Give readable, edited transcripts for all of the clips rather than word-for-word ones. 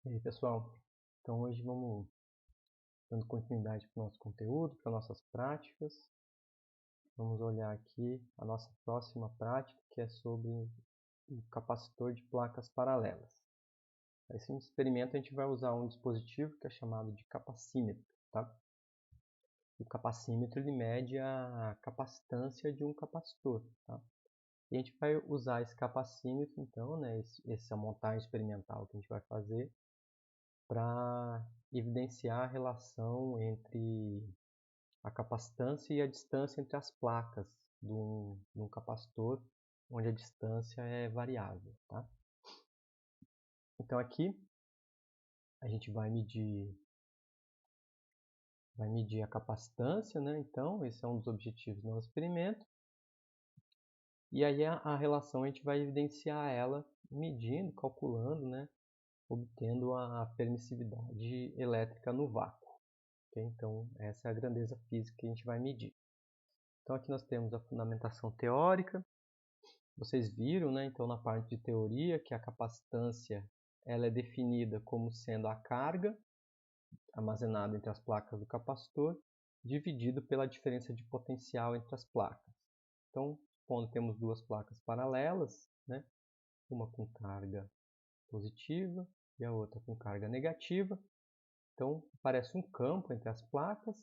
E aí, pessoal? Então hoje vamos dando continuidade para o nosso conteúdo, para nossas práticas. Vamos olhar aqui a nossa próxima prática, que é sobre o capacitor de placas paralelas. Nesse experimento a gente vai usar um dispositivo que é chamado de capacímetro, tá? O capacímetro ele mede a capacitância de um capacitor, tá? E a gente vai usar esse capacímetro, então, né, essa montagem experimental que a gente vai fazer, para evidenciar a relação entre a capacitância e a distância entre as placas de um capacitor, onde a distância é variável. Tá? Então aqui a gente vai medir a capacitância, né? Então esse é um dos objetivos do nosso experimento. E aí a relação a gente vai evidenciar ela medindo, calculando, né? Obtendo a permissividade elétrica no vácuo. Okay? Então, essa é a grandeza física que a gente vai medir. Então, aqui nós temos a fundamentação teórica. Vocês viram, né, então, na parte de teoria, que a capacitância ela é definida como sendo a carga armazenada entre as placas do capacitor, dividido pela diferença de potencial entre as placas. Então, quando temos duas placas paralelas, né, uma com carga positiva e a outra com carga negativa, então aparece um campo entre as placas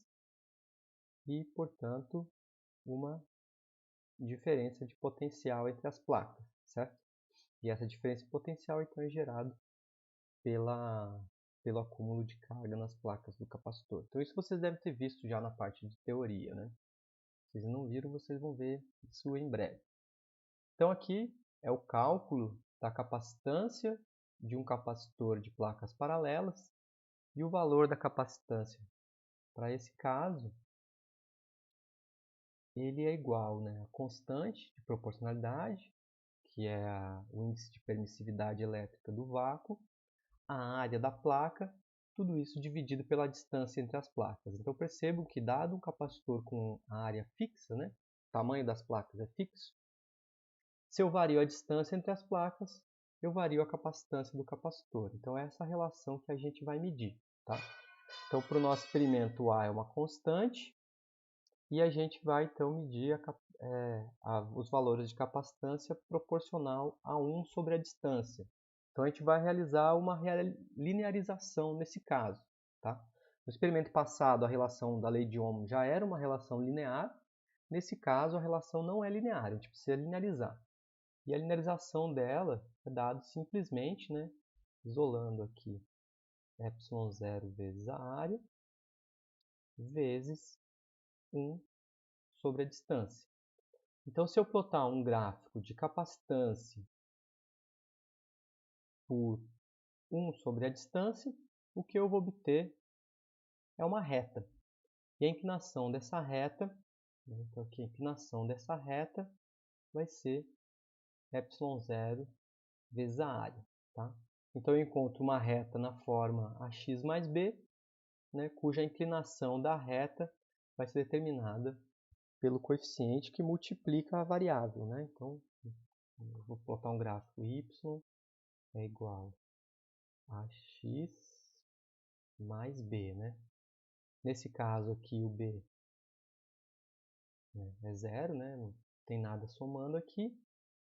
e, portanto, uma diferença de potencial entre as placas, certo? E essa diferença de potencial então é gerada pelo acúmulo de carga nas placas do capacitor. Então isso vocês devem ter visto já na parte de teoria, né? Se vocês não viram, vocês vão ver isso em breve. Então aqui é o cálculo da capacitância de um capacitor de placas paralelas e o valor da capacitância. Para esse caso, ele é igual, né, a constante de proporcionalidade, que é o índice de permissividade elétrica do vácuo, a área da placa, tudo isso dividido pela distância entre as placas. Então percebam que dado um capacitor com a área fixa, né, o tamanho das placas é fixo, se eu vario a distância entre as placas, eu vario a capacitância do capacitor. Então é essa relação que a gente vai medir. Tá? Então para o nosso experimento A é uma constante, e a gente vai então medir os valores de capacitância proporcional a 1 sobre a distância. Então a gente vai realizar uma linearização nesse caso. Tá? No experimento passado, a relação da lei de Ohm já era uma relação linear. Nesse caso, a relação não é linear, a gente precisa linearizar. E a linearização dela é dada simplesmente, né, isolando aqui ε0 vezes a área, vezes 1 sobre a distância. Então, se eu plotar um gráfico de capacitância por 1 sobre a distância, o que eu vou obter é uma reta. E a inclinação dessa reta, então aqui a inclinação dessa reta vai ser ε0 vezes a área. Tá? Então, eu encontro uma reta na forma ax mais b, né, cuja inclinação da reta vai ser determinada pelo coeficiente que multiplica a variável. Né? Então, eu vou plotar um gráfico y é igual a x mais b. Né? Nesse caso aqui, o b, né, é zero, né? Não tem nada somando aqui.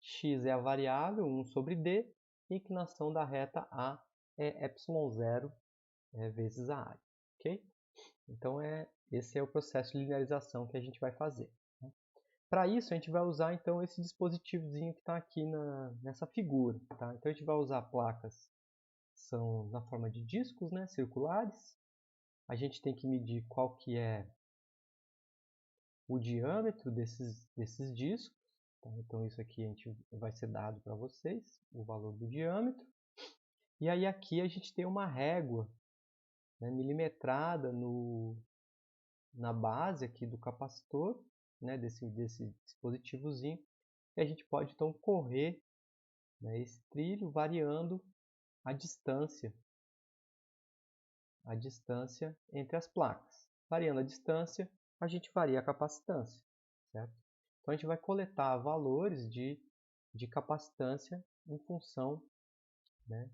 X é a variável, 1 sobre d, e a inclinação da reta A é ε0 vezes a área. Okay? Então, esse é o processo de linearização que a gente vai fazer. Né? Para isso, a gente vai usar então esse dispositivozinho que está aqui nessa figura. Tá? Então, a gente vai usar placas são na forma de discos, né, circulares. A gente tem que medir qual que é o diâmetro desses discos. Tá? Então, isso aqui a gente vai ser dado para vocês, o valor do diâmetro. E aí aqui a gente tem uma régua, né, milimetrada na base aqui do capacitor, né, desse dispositivozinho. E a gente pode então correr, né, esse trilho variando a distância entre as placas. Variando a distância, a gente varia a capacitância, certo? Então a gente vai coletar valores de capacitância em função, né,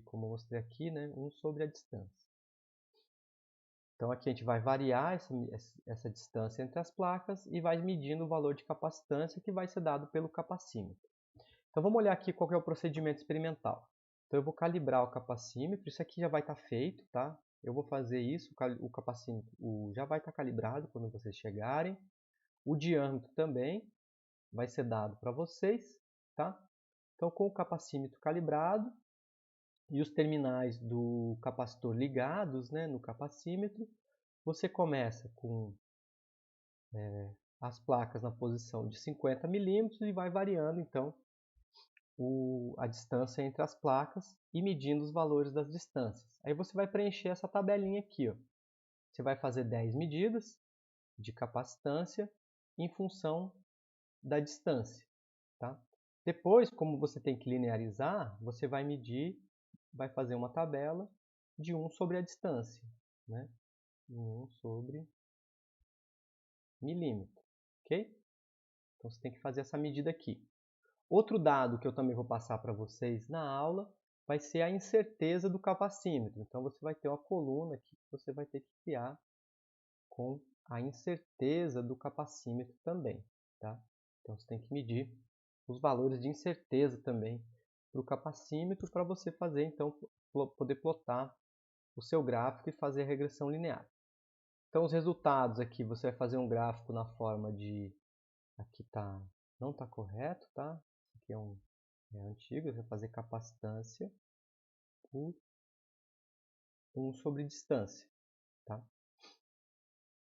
como eu mostrei aqui, né, 1 sobre a distância. Então aqui a gente vai variar essa distância entre as placas e vai medindo o valor de capacitância que vai ser dado pelo capacímetro. Então vamos olhar aqui qual que é o procedimento experimental. Então eu vou calibrar o capacímetro, isso aqui já vai estar feito, tá? Eu vou fazer isso, o capacímetro já vai estar calibrado quando vocês chegarem. O diâmetro também vai ser dado para vocês, tá? Então com o capacímetro calibrado e os terminais do capacitor ligados, né, no capacímetro, você começa com as placas na posição de 50 milímetros e vai variando então a distância entre as placas e medindo os valores das distâncias. Aí você vai preencher essa tabelinha aqui, ó. Você vai fazer 10 medidas de capacitância em função da distância, tá? Depois, como você tem que linearizar, você vai medir, vai fazer uma tabela de 1 sobre a distância, né? 1 sobre milímetro, ok? Então você tem que fazer essa medida aqui. Outro dado que eu também vou passar para vocês na aula vai ser a incerteza do capacímetro. Então você vai ter uma coluna aqui que você vai ter que criar com a incerteza do capacímetro também, tá? Então você tem que medir os valores de incerteza também para o capacímetro para você fazer, então, poder plotar o seu gráfico e fazer a regressão linear. Então os resultados aqui, você vai fazer um gráfico na forma de... Aqui não está correto, tá? Aqui é antigo, você vai fazer capacitância por 1 sobre distância, tá?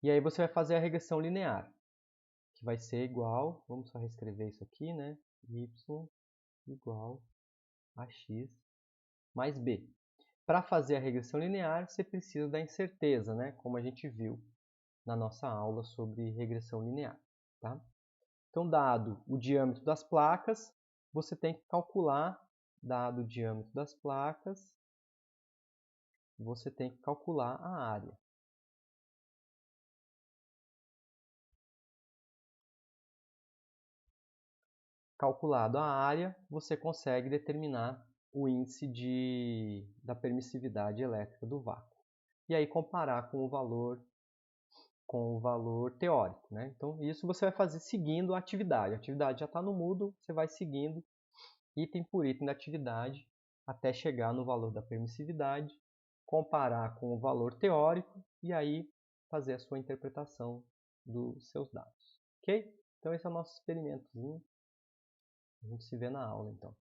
E aí você vai fazer a regressão linear, que vai ser igual, vamos só reescrever isso aqui, né? Y igual a x mais b. Para fazer a regressão linear, você precisa da incerteza, né? Como a gente viu na nossa aula sobre regressão linear, tá? Então, dado o diâmetro das placas, você tem que calcular, dado o diâmetro das placas, você tem que calcular a área. Calculado a área, você consegue determinar o índice da permissividade elétrica do vácuo. E aí comparar com o valor teórico, né? Então, isso você vai fazer seguindo a atividade. A atividade já está no Moodle, você vai seguindo item por item da atividade até chegar no valor da permissividade, comparar com o valor teórico e aí fazer a sua interpretação dos seus dados. Ok? Então, esse é o nosso experimentozinho. A gente se vê na aula, então.